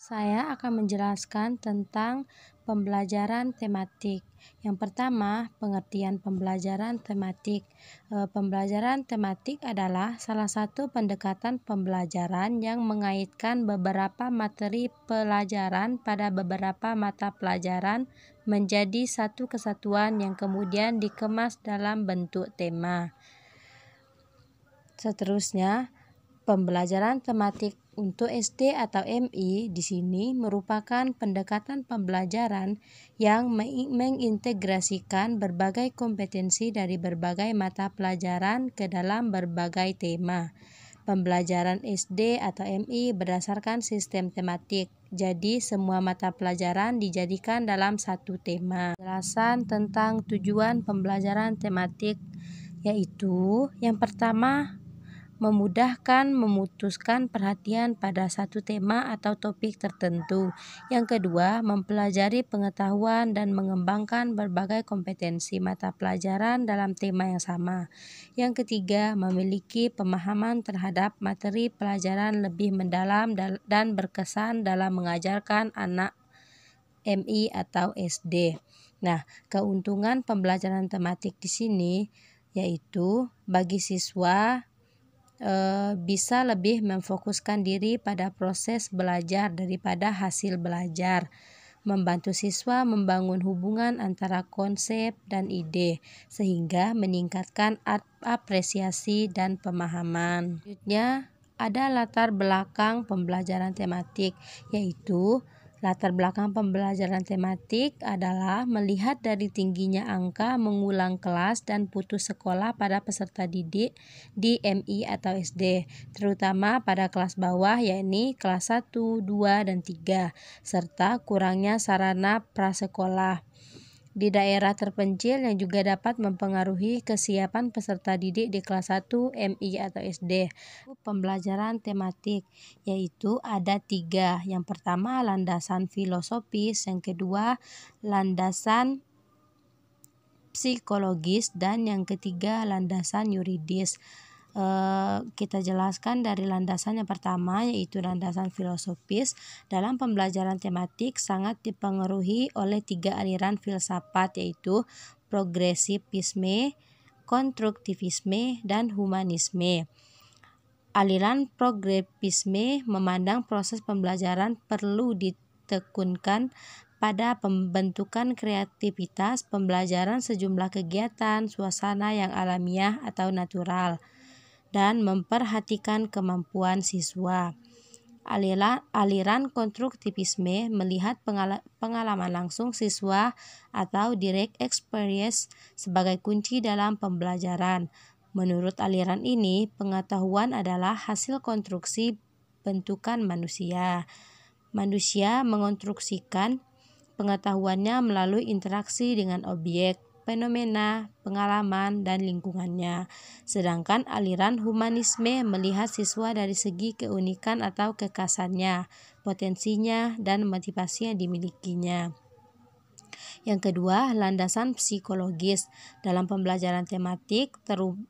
Saya akan menjelaskan tentang pembelajaran tematik. Yang pertama, pengertian pembelajaran tematik. Pembelajaran tematik adalah salah satu pendekatan pembelajaran yang mengaitkan beberapa materi pelajaran pada beberapa mata pelajaran menjadi satu kesatuan yang kemudian dikemas dalam bentuk tema. Seterusnya, pembelajaran tematik untuk SD atau MI di sini merupakan pendekatan pembelajaran yang mengintegrasikan berbagai kompetensi dari berbagai mata pelajaran ke dalam berbagai tema. Pembelajaran SD atau MI berdasarkan sistem tematik. Jadi semua mata pelajaran dijadikan dalam satu tema. Penjelasan tentang tujuan pembelajaran tematik yaitu yang pertama, memudahkan memutuskan perhatian pada satu tema atau topik tertentu. Yang kedua, mempelajari pengetahuan dan mengembangkan berbagai kompetensi mata pelajaran dalam tema yang sama. Yang ketiga, memiliki pemahaman terhadap materi pelajaran lebih mendalam dan berkesan dalam mengajarkan anak MI atau SD. Nah, keuntungan pembelajaran tematik di sini yaitu bagi siswa bisa lebih memfokuskan diri pada proses belajar daripada hasil belajar, membantu siswa membangun hubungan antara konsep dan ide, sehingga meningkatkan apresiasi dan pemahaman. Selanjutnya, ada latar belakang pembelajaran tematik, yaitu latar belakang pembelajaran tematik adalah melihat dari tingginya angka mengulang kelas dan putus sekolah pada peserta didik di MI atau SD, terutama pada kelas bawah yakni kelas 1, 2, dan 3, serta kurangnya sarana prasekolah di daerah terpencil yang juga dapat mempengaruhi kesiapan peserta didik di kelas 1 MI atau SD. Pembelajaran tematik yaitu ada 3. Yang pertama landasan filosofis, yang kedua landasan psikologis, dan yang ketiga landasan yuridis. Kita jelaskan dari landasan yang pertama yaitu landasan filosofis. Dalam pembelajaran tematik sangat dipengaruhi oleh 3 aliran filsafat yaitu progresivisme, konstruktivisme, dan humanisme. Aliran progresivisme memandang proses pembelajaran perlu ditekunkan pada pembentukan kreativitas pembelajaran sejumlah kegiatan, suasana yang alamiah atau natural, dan memperhatikan kemampuan siswa. Aliran konstruktivisme melihat pengalaman langsung siswa atau direct experience sebagai kunci dalam pembelajaran. Menurut aliran ini, pengetahuan adalah hasil konstruksi bentukan manusia. Manusia mengonstruksikan pengetahuannya melalui interaksi dengan objek, fenomena, pengalaman, dan lingkungannya. Sedangkan aliran humanisme melihat siswa dari segi keunikan atau kekhasannya, potensinya, dan motivasi yang dimilikinya. Yang kedua, landasan psikologis. Dalam pembelajaran tematik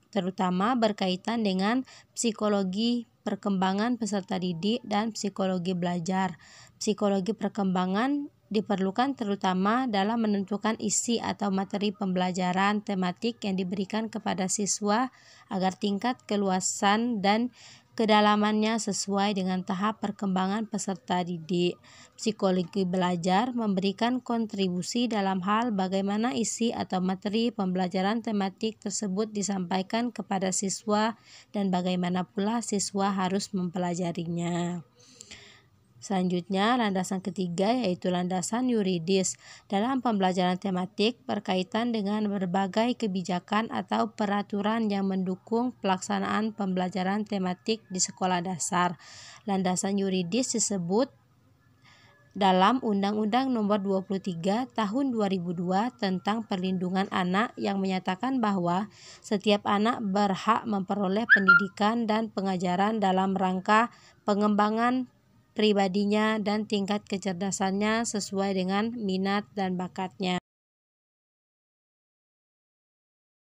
terutama berkaitan dengan psikologi perkembangan peserta didik dan psikologi belajar. Psikologi perkembangan diperlukan terutama dalam menentukan isi atau materi pembelajaran tematik yang diberikan kepada siswa agar tingkat keluasan dan kedalamannya sesuai dengan tahap perkembangan peserta didik. Psikologi belajar memberikan kontribusi dalam hal bagaimana isi atau materi pembelajaran tematik tersebut disampaikan kepada siswa dan bagaimana pula siswa harus mempelajarinya. Selanjutnya, landasan ketiga yaitu landasan yuridis. Dalam pembelajaran tematik berkaitan dengan berbagai kebijakan atau peraturan yang mendukung pelaksanaan pembelajaran tematik di sekolah dasar. Landasan yuridis disebut dalam Undang-Undang Nomor 23 Tahun 2002 tentang Perlindungan Anak yang menyatakan bahwa setiap anak berhak memperoleh pendidikan dan pengajaran dalam rangka pengembangan pribadinya dan tingkat kecerdasannya sesuai dengan minat dan bakatnya.